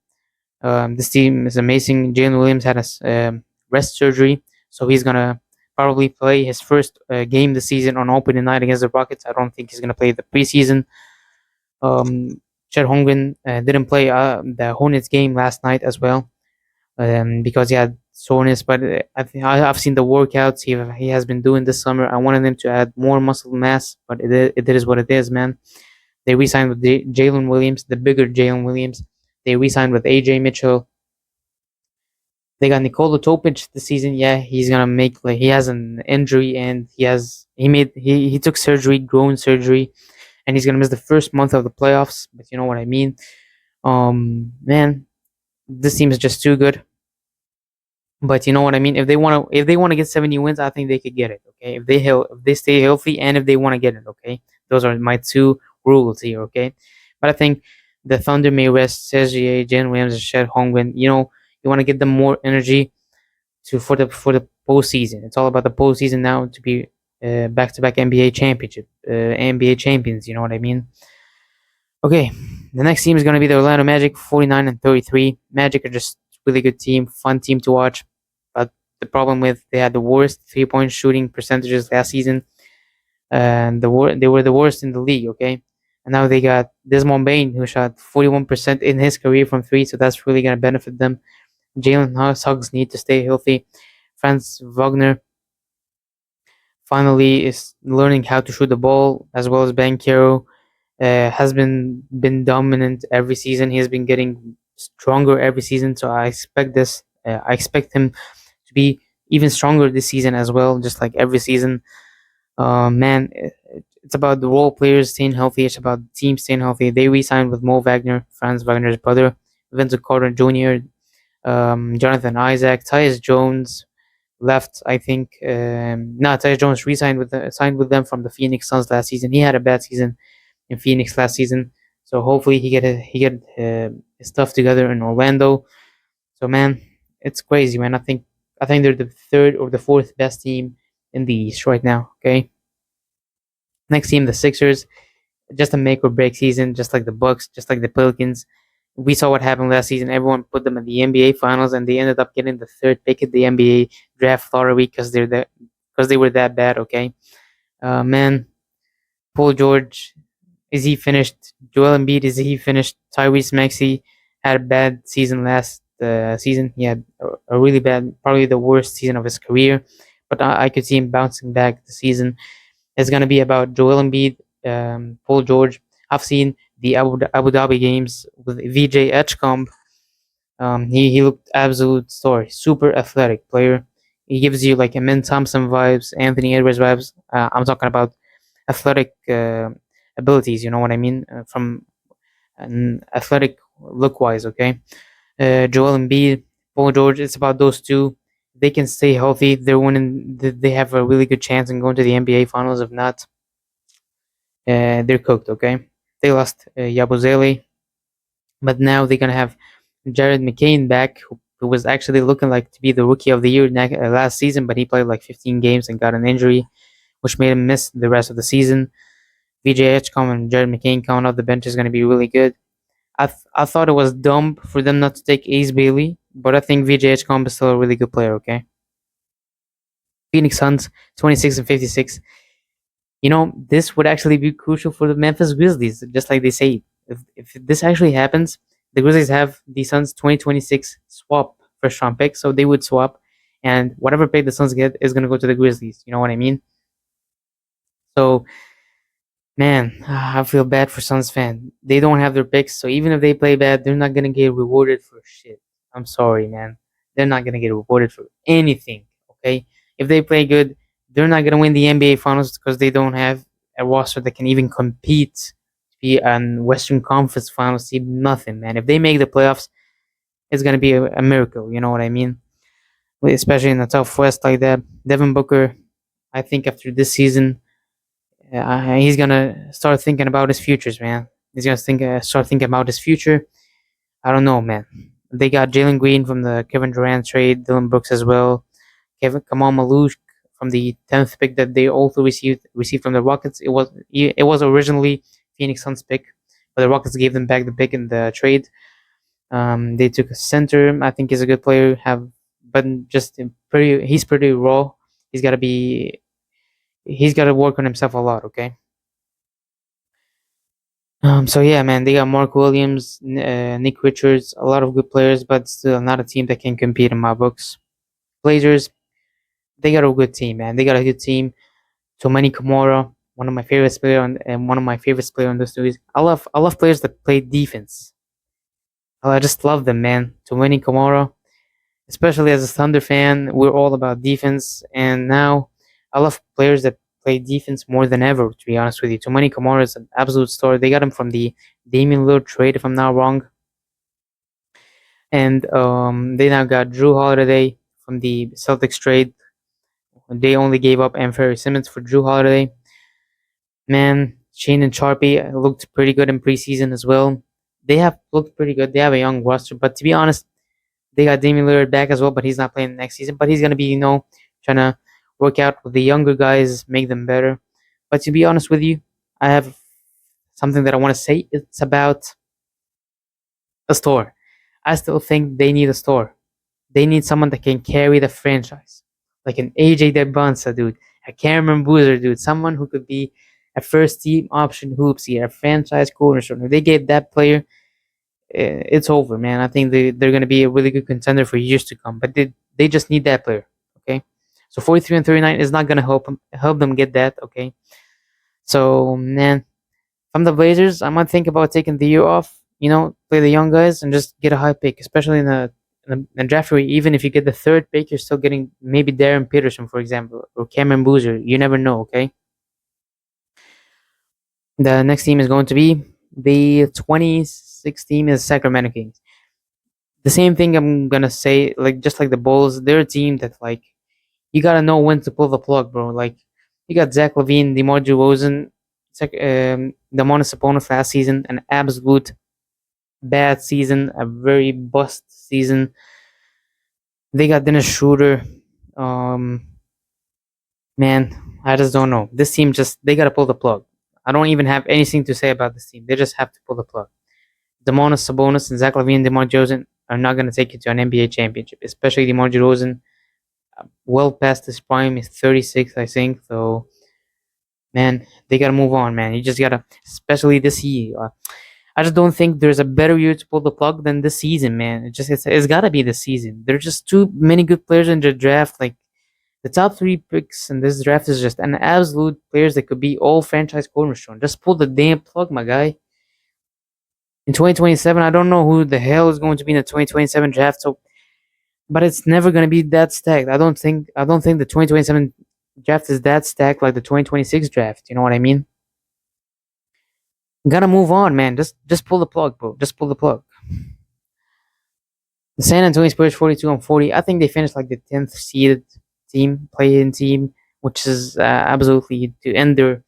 This team is amazing. Jalen Williams had a rest surgery, so he's gonna probably play his first game this season on opening night against the Rockets. I don't think he's gonna play the preseason. Chet Holmgren didn't play the Hornets game last night as well because he had soreness. But I've seen the workouts he has been doing this summer. I wanted him to add more muscle mass, but it is what it is, man. They re-signed with Jalen Williams, the bigger Jalen Williams. They re-signed with AJ Mitchell. They got Nikola Topic this season. Yeah, he's gonna make he has an injury and he took surgery, groin surgery, and he's gonna miss the first month of the playoffs. But you know what I mean. Man, this team is just too good. But you know what I mean. If they want to get 70 wins, I think they could get it. Okay, if they stay healthy and if they want to get it. Okay, those are my two rules here. Okay, but I think the Thunder may rest SGA, Jalen Williams, and Chet Holmgren. You want to give them more energy for the postseason. It's all about the postseason now to be back-to-back NBA champions. You know what I mean? Okay, the next team is going to be the Orlando Magic, 49-33. Magic are just really good team, fun team to watch. But the problem with they had the worst 3-point shooting percentages last season, and they were the worst in the league. Okay, and now they got Desmond Bain who shot 41% in his career from three, so that's really going to benefit them. Jalen Suggs need to stay healthy. Franz Wagner finally is learning how to shoot the ball, as well as Bankero has been dominant every season. He has been getting stronger every season, so I expect this. I expect him to be even stronger this season as well, just like every season. Man, it's about the role players staying healthy. It's about the team staying healthy. They re-signed with Mo Wagner, Franz Wagner's brother, Vincent Carter Jr., Jonathan Isaac, Tyus Jones left. I think no, Tyus Jones signed with them from the Phoenix Suns last season. He had a bad season in Phoenix last season, so hopefully he get his stuff together in Orlando. So man, it's crazy, man. I think they're the third or the fourth best team in the East right now. Okay, next team, the Sixers, just a make or break season, just like the Bucks, just like the Pelicans. We saw what happened last season. Everyone put them in the NBA Finals, and they ended up getting the third pick at the NBA draft lottery because they were that bad. Okay, man, Paul George, is he finished? Joel Embiid, is he finished? Tyrese Maxey had a bad season last season. He had a really bad, probably the worst season of his career. But I could see him bouncing back the season. It's gonna be about Joel Embiid, Paul George. I've seen the Abu Dhabi games with VJ Etchcomb. He looked absolute story. Super athletic player. He gives you like Amin Thompson vibes, Anthony Edwards vibes. I'm talking about athletic abilities. You know what I mean? From an athletic look wise. Okay. Joel Embiid, Paul George. It's about those two. They can stay healthy. They're winning. They have a really good chance in going to the NBA Finals. If not, they're cooked. Okay. They lost Yabusele, but now they're gonna have Jared McCain back, who was actually looking like to be the rookie of the year last season, but he played like 15 games and got an injury, which made him miss the rest of the season. VJ Edgecombe and Jared McCain coming off the bench is going to be really good. I thought it was dumb for them not to take Ace Bailey, but I think VJ Edgecombe is still a really good player. Okay, Phoenix Suns 26-56. This would actually be crucial for the Memphis Grizzlies, just like they say. If this actually happens, the Grizzlies have the Suns 2026 swap first round pick, so they would swap, and whatever pick the Suns get is going to go to the Grizzlies. You know what I mean? So, man, I feel bad for Suns fan. They don't have their picks, so even if they play bad, they're not going to get rewarded for shit. I'm sorry, man. They're not going to get rewarded for anything, okay? If they play good, they're not going to win the NBA Finals because they don't have a roster that can even compete to be an Western Conference Finals team. Nothing, man. If they make the playoffs, it's going to be a miracle. You know what I mean? Especially in the tough West like that. Devin Booker, I think after this season, he's gonna start thinking about his futures, man. He's gonna start thinking about his future. I don't know, man. They got Jalen Green from the Kevin Durant trade, Dylan Brooks as well, Kamal Maluk from the 10th pick that they also received from the Rockets. It was originally Phoenix Suns pick, but the Rockets gave them back the pick in the trade. They took a center. I think he's a good player. But just he's pretty raw. He's got to be. He's got to work on himself a lot. Okay. So yeah, man, they got Mark Williams, Nick Richards, a lot of good players, but still not a team that can compete in my books. Blazers, they got a good team, man. They got a good team. Tomani Kamara, one of my favorites player and one of my favorites player on this series. I love players that play defense. I just love them, man. Tomani Kamara, especially as a Thunder fan, we're all about defense, and now I love players that play defense more than ever. To be honest with you, Tomani Kamara is an absolute star. They got him from the Damian Lillard trade, if I'm not wrong, and they now got Drew Holiday from the Celtics trade. They only gave up Anthony Simmons for Drew Holiday. Man, Shane and Sharpie looked pretty good in preseason as well. They have looked pretty good. They have a young roster, but to be honest, they got Damian Lillard back as well, but he's not playing next season. But he's gonna be, trying to work out with the younger guys, make them better. But to be honest with you, I have something that I want to say. It's about a store. I still think they need a store. They need someone that can carry the franchise, like an AJ Debonsa, dude, a Cameron Boozer, dude, someone who could be a first team option hoopsie, a franchise cornerstone. If they get that player, it's over, man. I think they're going to be a really good contender for years to come. But they just need that player, okay? So 43-39 is not going to help them get that, okay? So man, from the Blazers, I might think about taking the year off. Play the young guys and just get a high pick, especially in the draft. Where even if you get the third pick, you're still getting maybe Darren Peterson, for example, or Cameron Boozer. You never know, okay? The next team is going to be the 26th team is Sacramento Kings. The same thing I'm gonna say, like just like the Bulls, they're a team that like you gotta know when to pull the plug, bro. Like you got Zach Levine, DeMar DeRozan, Demonis Sabonis last season, an absolute bad season, a very bust season. They got Dennis Schroeder. Um, man, I just don't know. This team just they gotta pull the plug. I don't even have anything to say about this team. They just have to pull the plug. Demonis Sabonis and Zach Levine and DeMar DeRozan are not gonna take you to an NBA championship, especially DeMar DeRozan. Well past his prime, he's 36, I think. So, man, they gotta move on, man. You just gotta, especially this year. I just don't think there's a better year to pull the plug than this season, man. It's gotta be this season. There's just too many good players in the draft. Like the top three picks in this draft is just an absolute players that could be all franchise cornerstone. Just pull the damn plug, my guy. In 2027, I don't know who the hell is going to be in the 2027 draft. So, but it's never going to be that stacked. I don't think the 2027 draft is that stacked like the 2026 draft. You know what I mean? Gotta move on, man. Just pull the plug, bro. Just pull the plug. The San Antonio Spurs 42-40. I think they finished like the 10th seeded team, play-in team, which is absolutely to end their.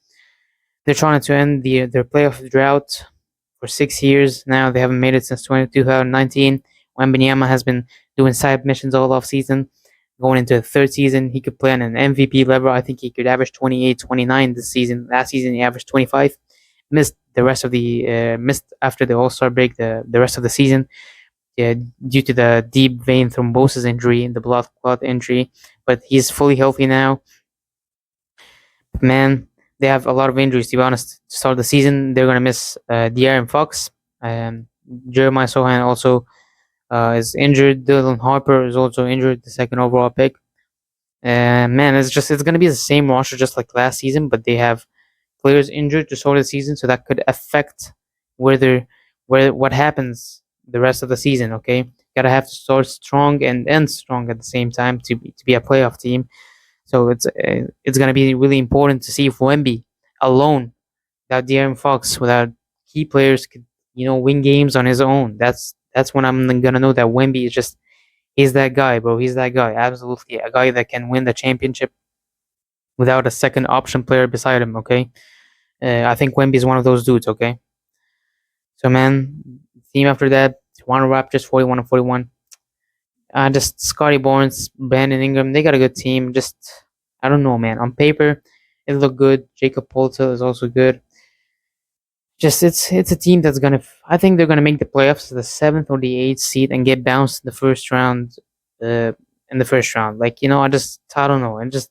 They're trying to end their playoff drought for 6 years now. They haven't made it since 2019. Wembanyama has been doing side missions all off season. Going into the third season, he could play on an MVP level. I think he could average 28, 29 this season. Last season, he averaged 25. Missed after the All Star break the rest of the season, yeah, due to the deep vein thrombosis injury, the blood clot injury. But he's fully healthy now. Man, they have a lot of injuries. To be honest, to start the season, they're gonna miss De'Aaron Fox. Um, Jeremiah Sohan also is injured. Dylan Harper is also injured, the second overall pick. Man, it's gonna be the same roster just like last season, but they have players injured to start the season, so that could affect whether where what happens the rest of the season. Okay, gotta have to start strong and end strong at the same time to be a playoff team. So it's gonna be really important to see if Wemby alone, without De'Aaron Fox, without key players, could win games on his own. That's when I'm gonna know that Wemby is just he's that guy, bro. He's that guy. Absolutely, a guy that can win the championship without a second option player beside him. Okay, I think Wemby is one of those dudes. Okay, so man, team after that, Toronto Raptors 41-41. Just Scotty Barnes, Brandon Ingram, they got a good team. Just I don't know, man. On paper, it looked good. Jacob Poltel is also good. Just it's a team that's gonna. I think they're gonna make the playoffs, the seventh or the eighth seed, and get bounced in the first round. In the first round, like I don't know, and just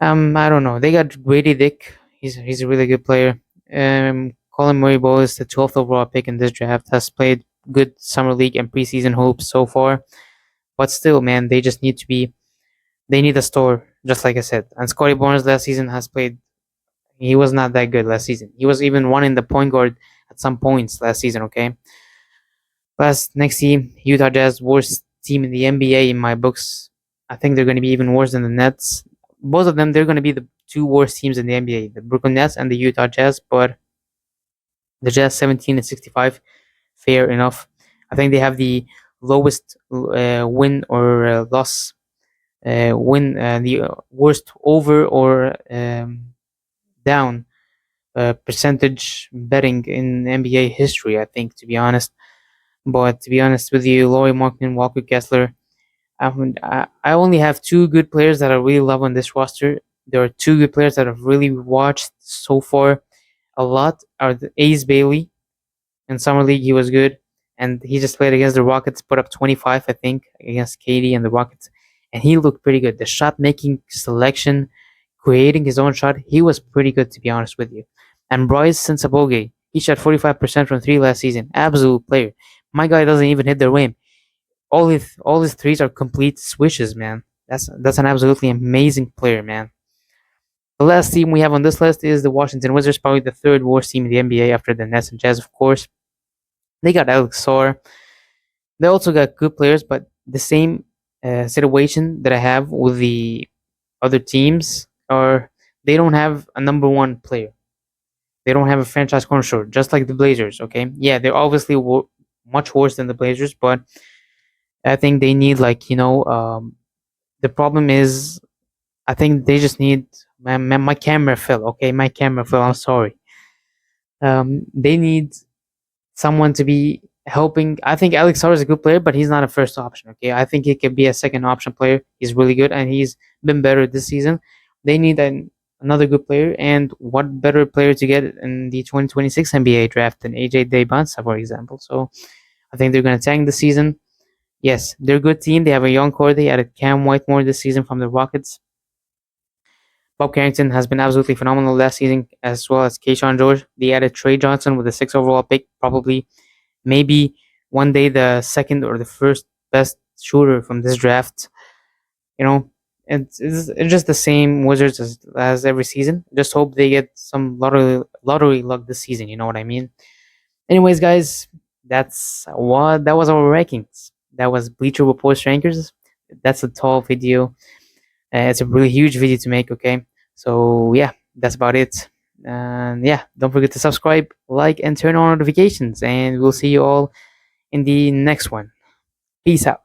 I don't know. They got Grady Dick. He's a really good player. Colin Murray Ball is the 12th overall pick in this draft. Has played good summer league and preseason hopes so far, but still, man, they just need to be. They need a store, just like I said. And Scotty Barnes last season has played. He was not that good last season. He was even one in the point guard at some points last season. Okay. Last next team, Utah Jazz, worst team in the NBA in my books. I think they're going to be even worse than the Nets. Both of them, they're going to be the two worst teams in the NBA, the Brooklyn Nets and the Utah Jazz. But the Jazz 17-65, fair enough. I think they have the lowest win or loss, the worst over or down percentage betting in NBA history. I think, to be honest. But to be honest with you, Laurie Markkinen, Walker Kessler, I only have two good players that I really love on this roster. There are two good players that I've really watched so far a lot. Are the Ace Bailey in summer league? He was good, and he just played against the Rockets, put up 25, I think, against KD and the Rockets, and he looked pretty good. The shot making selection, creating his own shot, he was pretty good, to be honest with you. And Bryce Sensaboge, he shot 45% from three last season. Absolute player. My guy doesn't even hit the rim. All his threes are complete swishes, man. That's an absolutely amazing player, man. The last team we have on this list is the Washington Wizards, probably the third worst team in the NBA after the Nets and Jazz, of course. They got Alex Sor. They also got good players, but the same situation that I have with the other teams are they don't have a number one player. They don't have a franchise cornerstone, just like the Blazers. Okay, yeah, they're obviously much worse than the Blazers, but I think they need the problem is I think they just need my camera fell. Okay, my camera fell. I'm sorry. They need someone to be helping. I think Alex Sar is a good player, but he's not a first option. Okay, I think he could be a second option player. He's really good, and he's been better this season. They need another good player, and what better player to get in the 2026 NBA draft than AJ Debonsa, for example? So I think they're going to tank the season. Yes, they're a good team. They have a young core. They added Cam Whitemore this season from the Rockets. Bob Carrington has been absolutely phenomenal last season, as well as Keyshawn George. They added Trey Johnson with a 6th overall pick, probably, maybe one day the second or the first best shooter from this draft. You know, it's just the same Wizards as every season. Just hope they get some lottery luck this season. You know what I mean? Anyways, guys, that was our rankings. That was Bleacher Report rankers. That's a tall video. It's a really huge video to make. Okay, so yeah, that's about it. And yeah, don't forget to subscribe, like, and turn on notifications. And we'll see you all in the next one. Peace out.